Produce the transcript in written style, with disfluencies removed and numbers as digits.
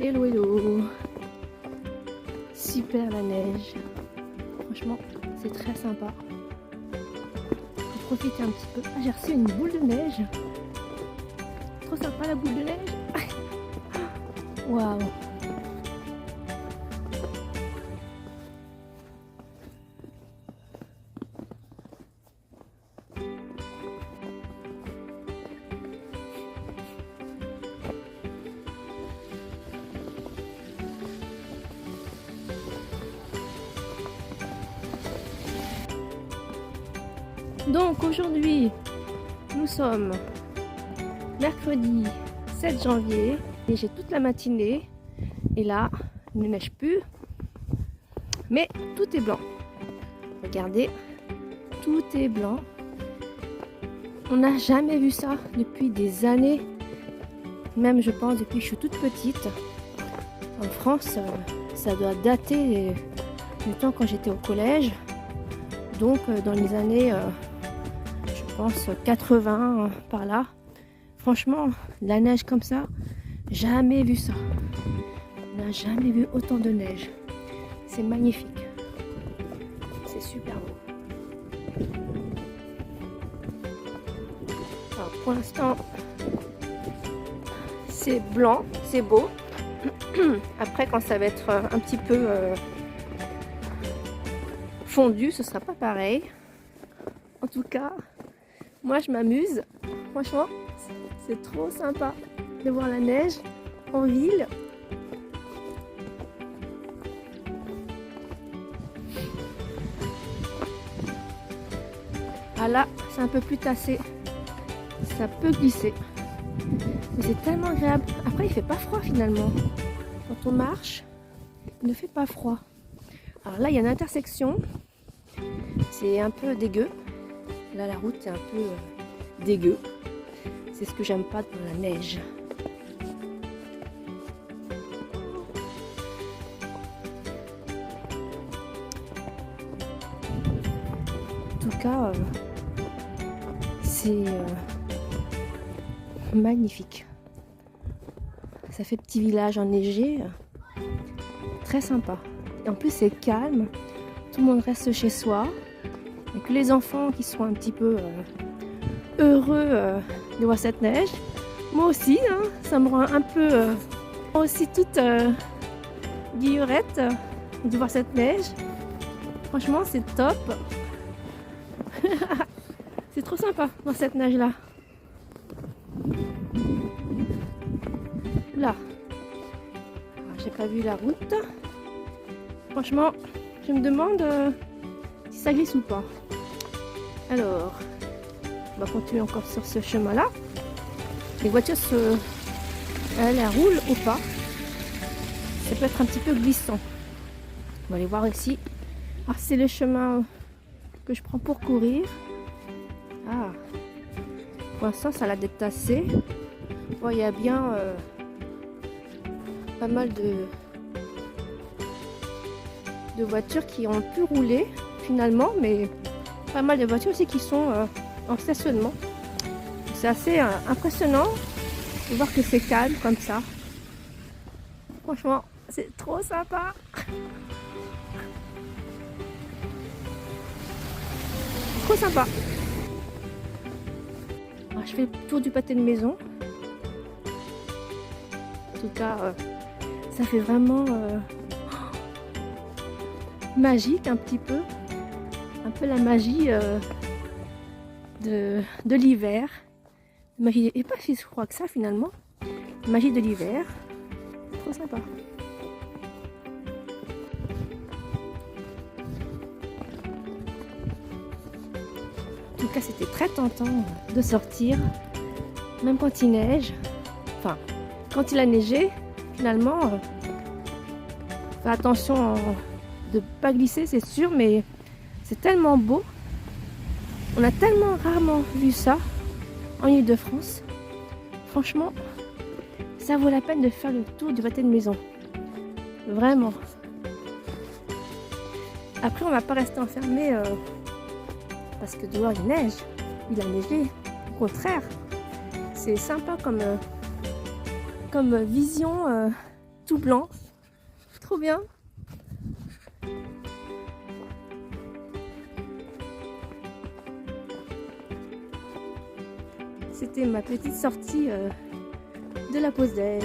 Hello, hello. Super la neige. Franchement, c'est très sympa. Faut profiter un petit peu. Ah, j'ai reçu une boule de neige. Trop sympa la boule de neige. Waouh. Donc aujourd'hui, nous sommes mercredi 7 janvier et j'ai toute la matinée et là, il ne neige plus, mais tout est blanc. Regardez, tout est blanc. On n'a jamais vu ça depuis des années, même je pense depuis que je suis toute petite. En France, ça doit dater du temps quand j'étais au collège, donc dans les années... je pense 80 par là. Franchement, la neige comme ça, jamais vu ça. On n'a jamais vu autant de neige. C'est magnifique. C'est super beau. Alors pour l'instant, c'est blanc, c'est beau. Après, quand ça va être un petit peu fondu, ce sera pas pareil. En tout cas, moi je m'amuse, franchement c'est trop sympa de voir la neige en ville. Ah là c'est un peu plus tassé, ça peut glisser, mais c'est tellement agréable. Après il fait pas froid finalement, quand on marche il ne fait pas froid. Alors là il y a une intersection, c'est un peu dégueu. Là, la route est un peu dégueu. C'est ce que j'aime pas dans la neige. En tout cas, c'est magnifique. Ça fait petit village enneigé. Très sympa. Et en plus, c'est calme. Tout le monde reste chez soi. Et que les enfants qui sont un petit peu heureux de voir cette neige. Moi aussi, hein, ça me rend un peu moi aussi toute guillerette de voir cette neige. Franchement, c'est top. C'est trop sympa dans cette neige là. Là, j'ai pas vu la route. Franchement, je me demande si ça glisse ou pas. Alors, on va continuer encore sur ce chemin-là. Les voitures elles roulent ou pas. Ça peut être un petit peu glissant. On va aller voir ici. Ah, c'est le chemin que je prends pour courir. Ah, pour l'instant, ça a l'air d'être tassé. Bon, il y a bien pas mal de voitures qui ont pu rouler finalement, mais pas mal de voitures aussi qui sont en stationnement. C'est assez impressionnant de voir que c'est calme comme ça. Franchement, c'est trop sympa. Trop sympa. Alors, je fais le tour du pâté de maison. En tout cas, ça fait vraiment magique un petit peu. Un peu la magie de l'hiver. Magie, et pas si froid que ça finalement. Magie de l'hiver. Trop sympa. En tout cas, c'était très tentant de sortir, même quand il neige. Enfin, quand il a neigé, finalement, faire attention de ne pas glisser, c'est sûr, mais c'est tellement beau. On a tellement rarement vu ça en Île-de-France. Franchement, ça vaut la peine de faire le tour du pâté de maison. Vraiment. Après, on va pas rester enfermé parce que dehors il neige. Il a neigé. Au contraire, c'est sympa comme vision tout blanc. Trop bien. C'était ma petite sortie de la pause déj.